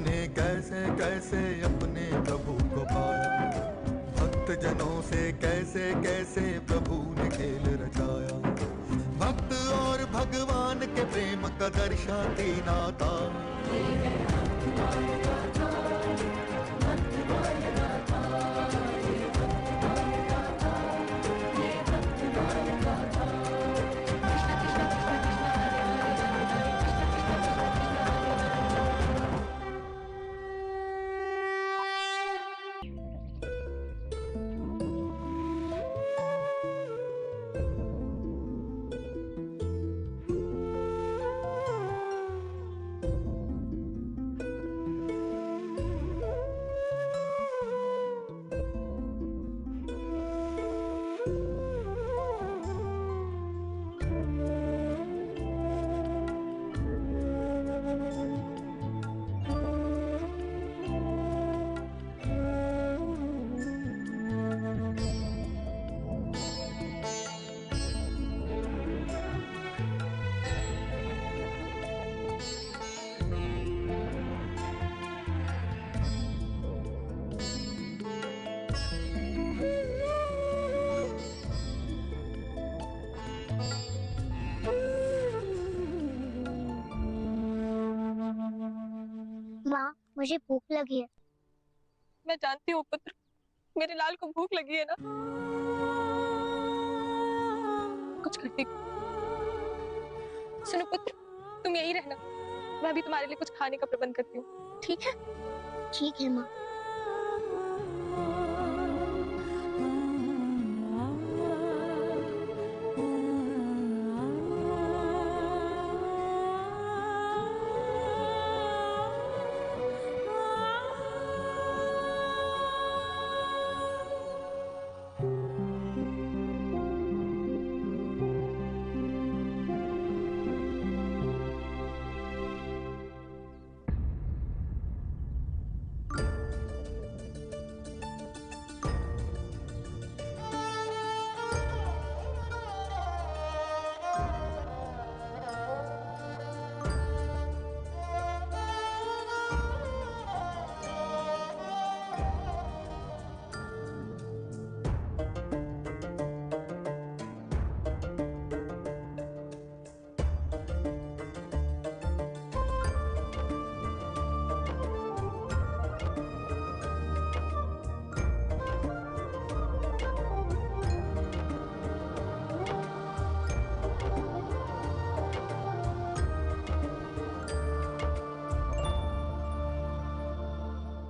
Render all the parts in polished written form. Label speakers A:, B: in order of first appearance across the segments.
A: तूने कैसे कैसे अपने प्रभु को पाया, भक्त जनों से कैसे कैसे प्रभु ने खेल रचाया। भक्त और भगवान के प्रेम का दर्शाती नाता।
B: माँ, मुझे भूख लगी है।
C: मैं जानती हूँ पुत्र, मेरे लाल को भूख लगी है ना। कुछ करती। सुनो पुत्र, तुम यही रहना, मैं अभी तुम्हारे लिए कुछ खाने का प्रबंध करती हूँ, ठीक है?
B: ठीक है माँ।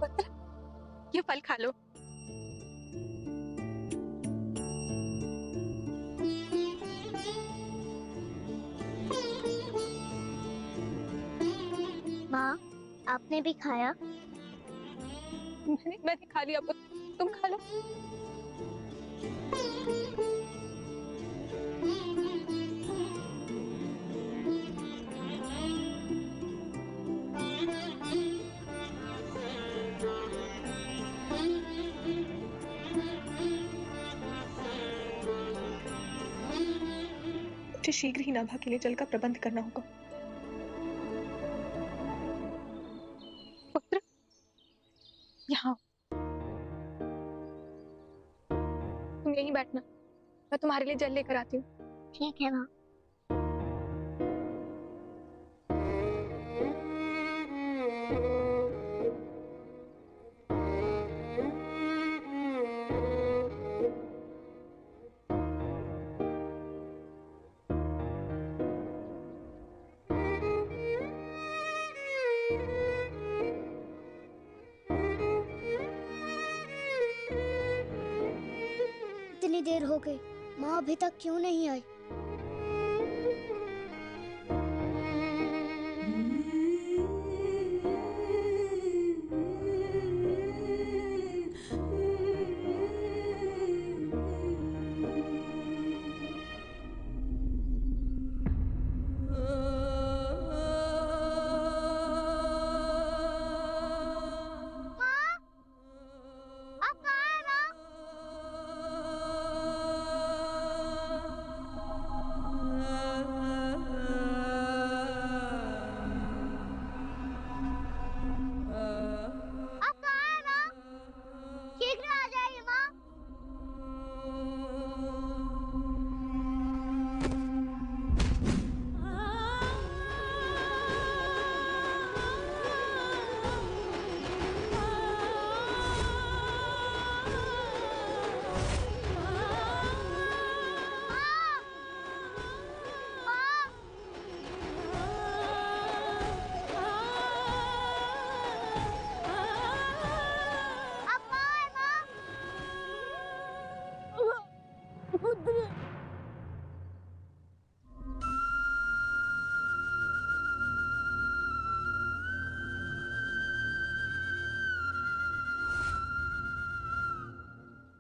C: पुत्र, ये फल खा लो।
B: माँ, आपने भी खाया?
C: मैंने खा लिया पुत्र, तुम खा लो। मुझे शीघ्र ही नाभा के लिए जल का प्रबंध करना होगा। पुत्र, यहाँ तुम यहीं बैठना, मैं तुम्हारे लिए जल लेकर आती हूँ।
B: ठीक है माँ। इतनी देर हो गई, माँ अभी तक क्यों नहीं आई?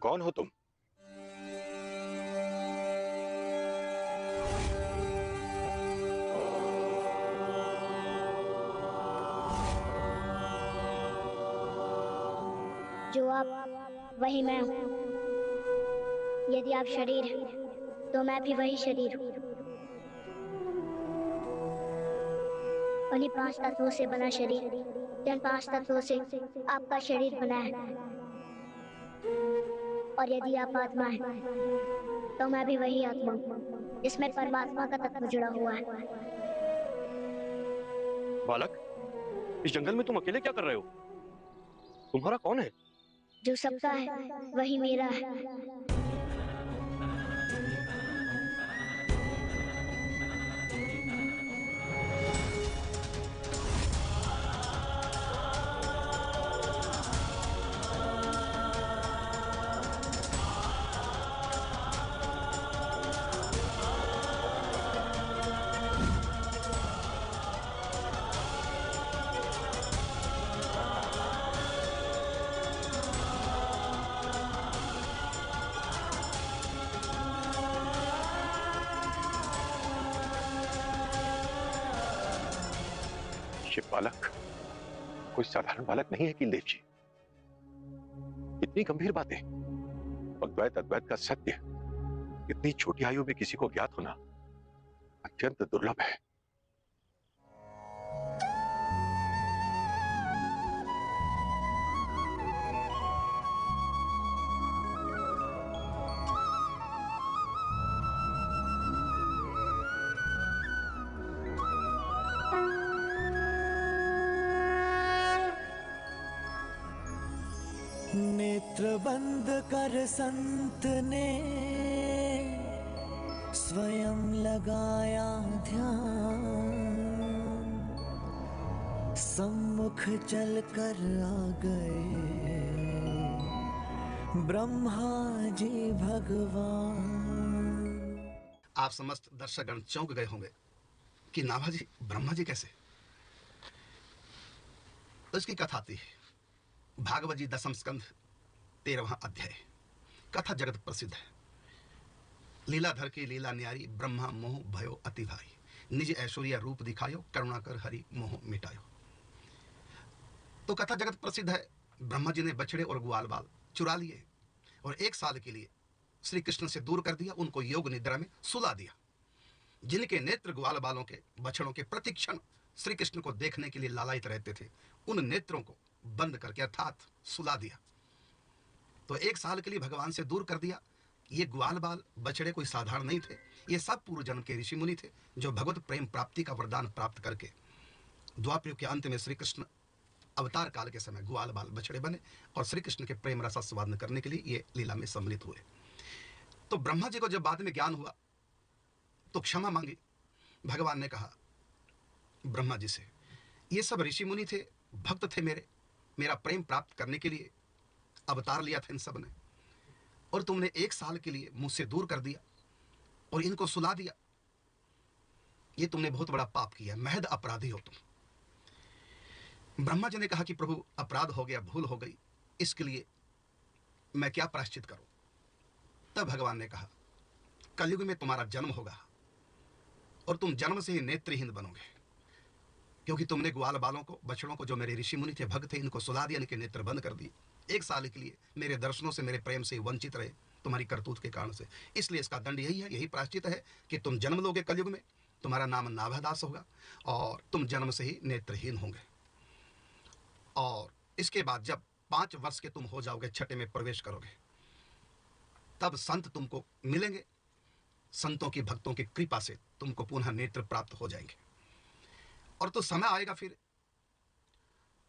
D: कौन हो तुम?
B: जो आप वही मैं हूँ। यदि आप शरीर हैं तो मैं भी वही शरीर हूँ। उन्हीं 5 तत्वों से बना शरीर, जिन 5 तत्वों से आपका शरीर बना है। और यदि आप आत्मा हैं तो मैं भी वही आत्मा हूँ जिसमें परमात्मा का तत्व जुड़ा हुआ है।
D: बालक, इस जंगल में तुम अकेले क्या कर रहे हो? तुम्हारा कौन है?
B: जो सबका है वही मेरा है।
D: ये बालक कोई साधारण बालक नहीं है कीलदेव जी। इतनी गंभीर बातें और द्वैत अद्वैत का सत्य इतनी छोटी आयु में किसी को ज्ञात होना अत्यंत दुर्लभ है।
A: नेत्र बंद कर संत ने स्वयं लगाया ध्यान, सम्मुख चल कर आ गए ब्रह्मा जी भगवान।
E: आप समस्त दर्शकगण चौंक गए होंगे कि नाभा जी ब्रह्मा जी कैसे? तो इसकी कथा आती है भागवत जी 10वें स्कंध 13वां अध्याय। कथा जगत प्रसिद्ध है। लीलाधर की लीला न्यारी, ब्रह्मा मोह भयो अति भारी, निज ऐश्वर्य रूप दिखायो, करुणा कर हरि मोह मिटायो। तो कथा जगत प्रसिद्ध है। ब्रह्मा जी ने बछड़े और ग्वाल बाल चुरा लिए और 1 साल के लिए श्री कृष्ण से दूर कर दिया, उनको योग निद्रा में सुला दिया। जिनके नेत्र ग्वाल बालों के बछड़ों के प्रतिक्षण श्री कृष्ण को देखने के लिए लालायित रहते थे, उन नेत्रों को बंद करके अर्थात सुला दिया। तो 1 साल के लिए भगवान से दूर कर दिया। ये ग्वाल बाल बछड़े कोई साधारण नहीं थे, ये सब पूर्व जन्म के ऋषि मुनि थे जो भगवत प्रेम प्राप्ति का वरदान प्राप्त करके द्वापर के अंत में श्री कृष्ण अवतार काल के समय ग्वाल बाल बछड़े बने और श्री कृष्ण के प्रेम रस आस्वादन करने के लिए ये लीला में सम्मिलित हुए। तो ब्रह्मा जी को जब बाद में ज्ञान हुआ तो क्षमा मांगी। भगवान ने कहा ब्रह्मा जी से, ये सब ऋषि मुनि थे, भक्त थे मेरा प्रेम प्राप्त करने के लिए अवतार लिया था इन सब ने, और तुमने 1 साल के लिए मुझसे दूर कर दिया और इनको सुला दिया। ये तुमने बहुत बड़ा पाप किया, महद अपराधी हो तुम। ब्रह्मा जी ने कहा कि प्रभु अपराध हो गया, भूल हो गई, इसके लिए मैं क्या प्रायश्चित करूं? तब भगवान ने कहा कलयुग में तुम्हारा जन्म होगा और तुम जन्म से ही नेत्रहीन बनोगे, क्योंकि तुमने ग्वाल बालों को बछड़ों को जो मेरे ऋषि मुनि थे, भक्त थे, इनको सुला दिया, इनके नेत्र बंद कर दिए। 1 साल के लिए मेरे दर्शनों से, मेरे प्रेम से वंचित रहे तुम्हारी करतूत के कारण से। इसलिए इसका दंड यही है, यही प्रायश्चित है कि तुम जन्म लोगे कलयुग में, तुम्हारा नाम नाभादास होगा और तुम जन्म से ही नेत्रहीन होंगे। और इसके बाद जब 5 वर्ष के तुम हो जाओगे, छठे में प्रवेश करोगे, तब संत तुमको मिलेंगे। संतों की, भक्तों की कृपा से तुमको पुनः नेत्र प्राप्त हो जाएंगे। और तो समय आएगा फिर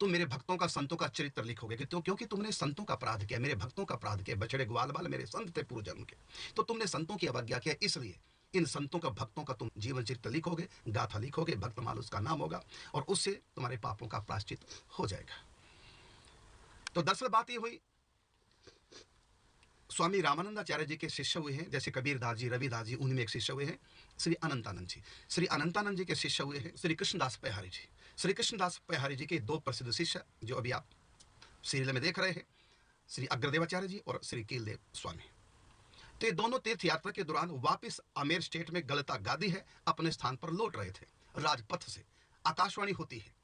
E: तुम मेरे भक्तों का, संतों का चरित्र लिखोगे कि क्योंकि तुमने संतों का अपराध किया, मेरे भक्तों का अपराध किया। बछड़े ग्वाल बाल मेरे संत थे पूर्व जन्म के, तो तुमने संतों की अवज्ञा किया, इसलिए इन संतों का, भक्तों का तुम जीवन चरित्र लिखोगे, गाथा लिखोगे, भक्तमाल उसका नाम होगा और उससे तुम्हारे पापों का प्रायश्चित हो जाएगा। तो दरअसल बात ये हुई, स्वामी रामानंदाचार्य जी के शिष्य हुए हैं, जैसे कबीरदास जी, रविदास जी, उनमें एक शिष्य हुए हैं श्री अनंतानंद जी। श्री अनंतानंद जी के शिष्य हुए हैं श्री कृष्णदास पयहारी जी। श्री कृष्णदास पयहारी जी के 2 प्रसिद्ध शिष्य जो अभी आप सीरियल में देख रहे हैं, श्री अग्रदेवाचार्य जी और श्री कीलदेव स्वामी। तो ये दोनों तीर्थ यात्रा के दौरान वापस आमेर स्टेट में गलता गादी है अपने स्थान पर लौट रहे थे। राजपथ से आकाशवाणी होती है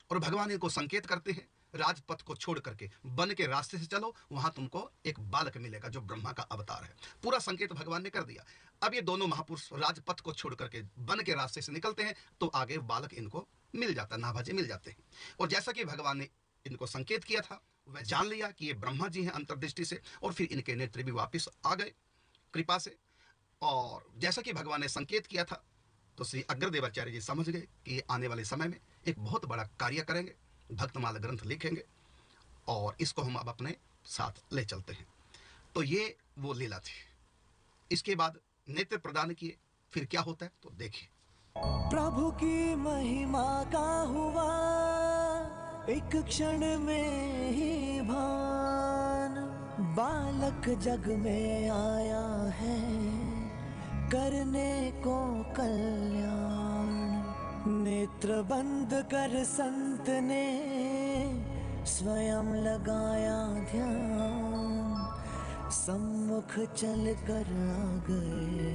E: और भगवान इनको संकेत करते हैं, राजपथ को छोड़ करके वन के रास्ते से चलो, वहां तुमको एक बालक मिलेगा जो ब्रह्मा का अवतार है। पूरा संकेत भगवान ने कर दिया। अब ये दोनों महापुरुष राजपथ को छोड़ करके वन के रास्ते से निकलते हैं तो आगे बालक इनको मिल जाता है, नाभाजे मिल जाते हैं। और जैसा कि भगवान ने इनको संकेत किया था, वह जान लिया कि ये ब्रह्मा जी हैं अंतर्दृष्टि से, और फिर इनके नेत्र भी वापिस आ गए कृपा से। और जैसा कि भगवान ने संकेत किया था तो श्री अग्रदेवाचार्य जी समझ गए कि आने वाले समय में एक बहुत बड़ा कार्य करेंगे, भक्तमाला ग्रंथ लिखेंगे, और इसको हम अब अपने साथ ले चलते हैं। तो ये वो लीला थी। इसके बाद नेत्र प्रदान किए, फिर क्या होता है तो देखिए।
F: प्रभु की महिमा का हुआ एक क्षण में ही भान, बालक जग में आया है करने को कल्याण। नेत्र बंद कर संत ने स्वयं लगाया ध्यान, सम्मुख चल कर आ गए।